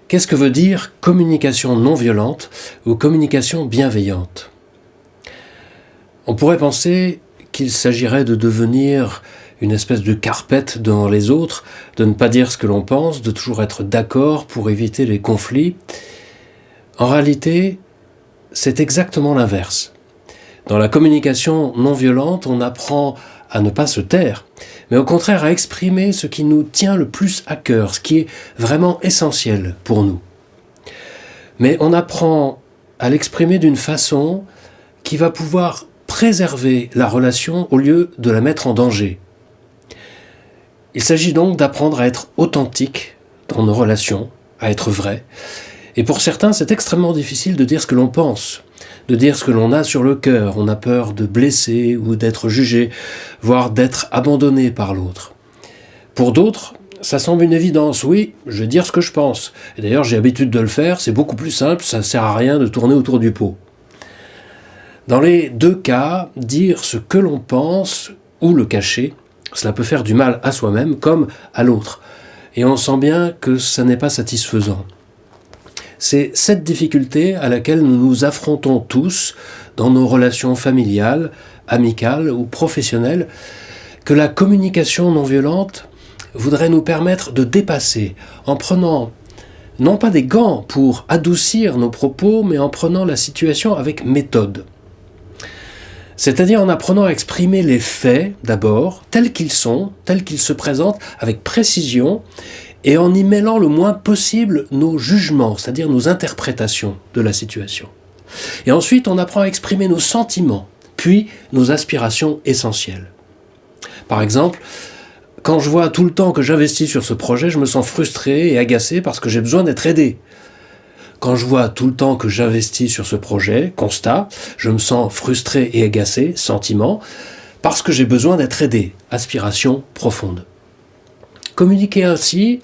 Qu'est-ce que veut dire communication non violente ou communication bienveillante ? On pourrait penser qu'il s'agirait de devenir une espèce de carpette devant les autres, de ne pas dire ce que l'on pense, de toujours être d'accord pour éviter les conflits. En réalité, c'est exactement l'inverse. Dans la communication non violente, on apprend à ne pas se taire, mais au contraire à exprimer ce qui nous tient le plus à cœur, ce qui est vraiment essentiel pour nous. Mais on apprend à l'exprimer d'une façon qui va pouvoir préserver la relation au lieu de la mettre en danger. Il s'agit donc d'apprendre à être authentique dans nos relations, à être vrai. Et pour certains, c'est extrêmement difficile de dire ce que l'on pense, de dire ce que l'on a sur le cœur. On a peur de blesser ou d'être jugé, voire d'être abandonné par l'autre. Pour d'autres, ça semble une évidence. Oui, je vais dire ce que je pense. Et d'ailleurs, j'ai l'habitude de le faire, c'est beaucoup plus simple, ça ne sert à rien de tourner autour du pot. Dans les deux cas, dire ce que l'on pense ou le cacher, cela peut faire du mal à soi-même comme à l'autre. Et on sent bien que ça n'est pas satisfaisant. C'est cette difficulté à laquelle nous nous affrontons tous dans nos relations familiales, amicales ou professionnelles, que la communication non violente voudrait nous permettre de dépasser en prenant non pas des gants pour adoucir nos propos, mais en prenant la situation avec méthode. C'est-à-dire en apprenant à exprimer les faits d'abord, tels qu'ils sont, tels qu'ils se présentent, avec précision, et en y mêlant le moins possible nos jugements, c'est-à-dire nos interprétations de la situation. Et ensuite, on apprend à exprimer nos sentiments, puis nos aspirations essentielles. Par exemple, quand je vois tout le temps que j'investis sur ce projet, je me sens frustré et agacé parce que j'ai besoin d'être aidé. Quand je vois tout le temps que j'investis sur ce projet, constat, je me sens frustré et agacé, sentiment, parce que j'ai besoin d'être aidé, aspiration profonde. Communiquer ainsi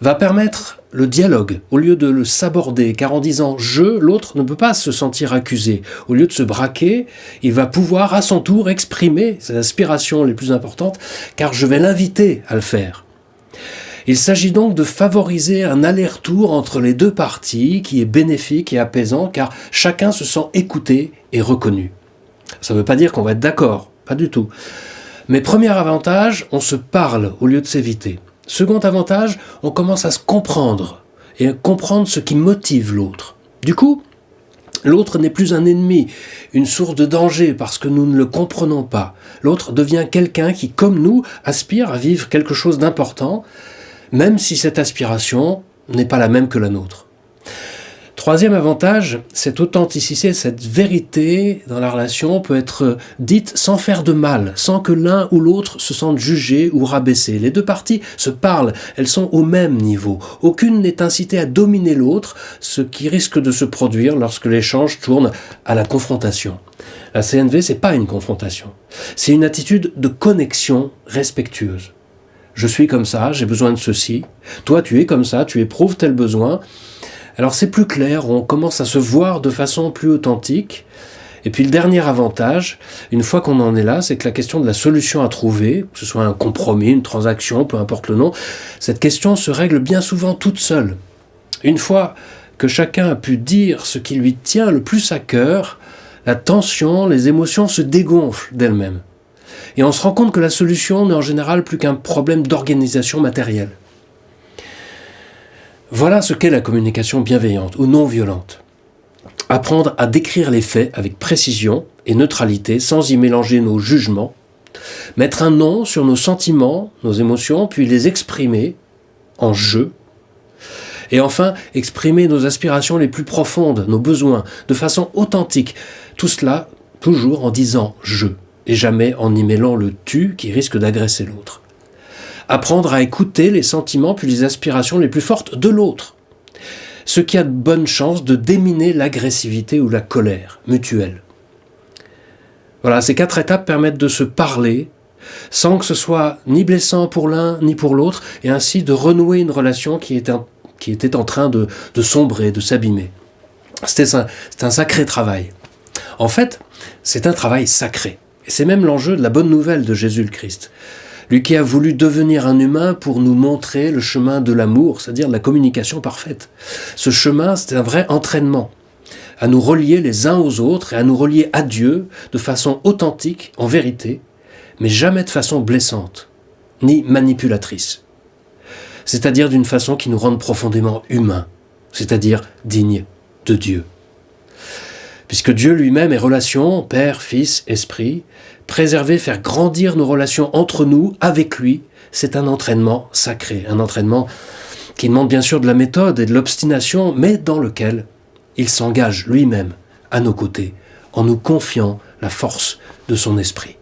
va permettre le dialogue, au lieu de le saborder, car en disant « je », l'autre ne peut pas se sentir accusé. Au lieu de se braquer, il va pouvoir à son tour exprimer ses aspirations les plus importantes, car je vais l'inviter à le faire. Il s'agit donc de favoriser un aller-retour entre les deux parties qui est bénéfique et apaisant, car chacun se sent écouté et reconnu. Ça ne veut pas dire qu'on va être d'accord, pas du tout. Mais premier avantage, on se parle au lieu de s'éviter. Second avantage, on commence à se comprendre et à comprendre ce qui motive l'autre. Du coup, l'autre n'est plus un ennemi, une source de danger parce que nous ne le comprenons pas. L'autre devient quelqu'un qui, comme nous, aspire à vivre quelque chose d'important, même si cette aspiration n'est pas la même que la nôtre. Troisième avantage, cette authenticité, cette vérité dans la relation peut être dite sans faire de mal, sans que l'un ou l'autre se sente jugé ou rabaissé. Les deux parties se parlent, elles sont au même niveau. Aucune n'est incitée à dominer l'autre, ce qui risque de se produire lorsque l'échange tourne à la confrontation. La CNV, c'est pas une confrontation, c'est une attitude de connexion respectueuse. Je suis comme ça, j'ai besoin de ceci. Toi, tu es comme ça, tu éprouves tel besoin. Alors c'est plus clair, on commence à se voir de façon plus authentique. Et puis le dernier avantage, une fois qu'on en est là, c'est que la question de la solution à trouver, que ce soit un compromis, une transaction, peu importe le nom, cette question se règle bien souvent toute seule. Une fois que chacun a pu dire ce qui lui tient le plus à cœur, la tension, les émotions se dégonflent d'elles-mêmes. Et on se rend compte que la solution n'est en général plus qu'un problème d'organisation matérielle. Voilà ce qu'est la communication bienveillante ou non violente. Apprendre à décrire les faits avec précision et neutralité sans y mélanger nos jugements. Mettre un nom sur nos sentiments, nos émotions, puis les exprimer en « je ». Et enfin, exprimer nos aspirations les plus profondes, nos besoins, de façon authentique. Tout cela toujours en disant « je » et jamais en y mêlant le « tu » qui risque d'agresser l'autre. Apprendre à écouter les sentiments puis les aspirations les plus fortes de l'autre. Ce qui a de bonnes chances de déminer l'agressivité ou la colère mutuelle. Voilà, ces 4 étapes permettent de se parler sans que ce soit ni blessant pour l'un ni pour l'autre et ainsi de renouer une relation qui était en train de sombrer, de s'abîmer. C'est un sacré travail. En fait, c'est un travail sacré. Et c'est même l'enjeu de la bonne nouvelle de Jésus le Christ. lui qui a voulu devenir un humain pour nous montrer le chemin de l'amour, c'est-à-dire de la communication parfaite. Ce chemin, c'est un vrai entraînement à nous relier les uns aux autres et à nous relier à Dieu de façon authentique, en vérité, mais jamais de façon blessante, ni manipulatrice. C'est-à-dire d'une façon qui nous rende profondément humains, c'est-à-dire dignes de Dieu. Puisque Dieu lui-même est relation, Père, Fils, Esprit, préserver, faire grandir nos relations entre nous, avec lui, c'est un entraînement sacré, un entraînement qui demande bien sûr de la méthode et de l'obstination, mais dans lequel il s'engage lui-même à nos côtés, en nous confiant la force de son esprit.